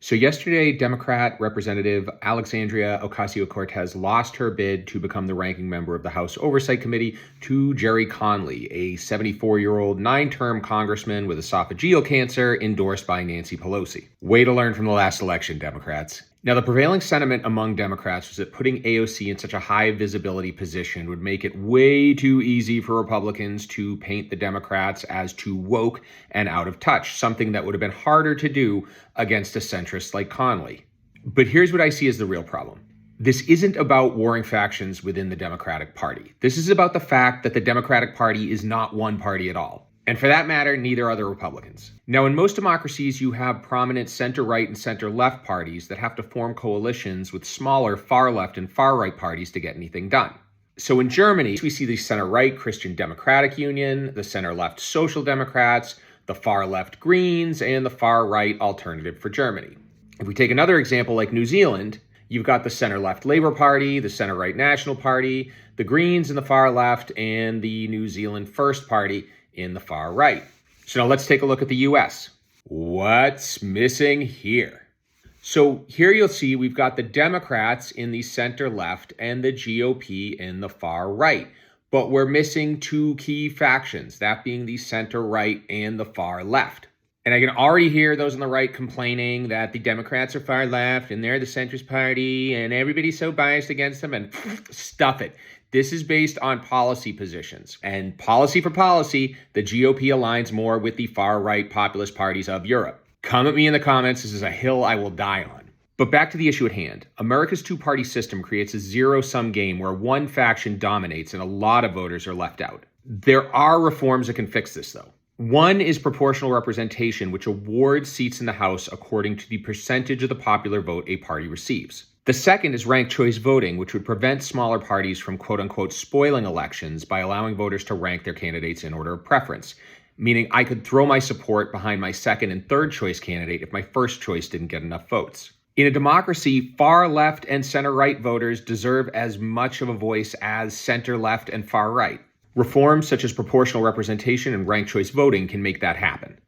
So yesterday, Democrat Representative Alexandria Ocasio-Cortez lost her bid to become the ranking member of the House Oversight Committee to Jerry Conley, a 74-year-old nine-term congressman with esophageal cancer endorsed by Nancy Pelosi. Way to learn from the last election, Democrats. Now, the prevailing sentiment among Democrats was that putting AOC in such a high visibility position would make it way too easy for Republicans to paint the Democrats as too woke and out of touch, something that would have been harder to do against a centrist like Conley. But here's what I see as the real problem. This isn't about warring factions within the Democratic Party. This is about the fact that the Democratic Party is not one party at all. And for that matter, neither are the Republicans. Now, in most democracies, you have prominent center-right and center-left parties that have to form coalitions with smaller far-left and far-right parties to get anything done. So in Germany, we see the center-right Christian Democratic Union, the center-left Social Democrats, the far-left Greens, and the far-right Alternative for Germany. If we take another example like New Zealand, you've got the center-left Labour Party, the center-right National Party, the Greens in the far-left, and the New Zealand First Party in the far right. So now let's take a look at the US. What's missing here? So here you'll see we've got the Democrats in the center left and the GOP in the far right. But we're missing two key factions, that being the center right and the far left. And I can already hear those on the right complaining that the Democrats are far left and they're the centrist party and everybody's so biased against them, and stuff it. This is based on policy positions. And policy for policy, the GOP aligns more with the far-right populist parties of Europe. Come at me in the comments. This is a hill I will die on. But back to the issue at hand. America's two-party system creates a zero-sum game where one faction dominates and a lot of voters are left out. There are reforms that can fix this, though. One is proportional representation, which awards seats in the House according to the percentage of the popular vote a party receives. The second is ranked choice voting, which would prevent smaller parties from quote-unquote spoiling elections by allowing voters to rank their candidates in order of preference, meaning I could throw my support behind my second and third choice candidate if my first choice didn't get enough votes. In a democracy, far left and center right voters deserve as much of a voice as center left and far right. Reforms such as proportional representation and ranked choice voting can make that happen.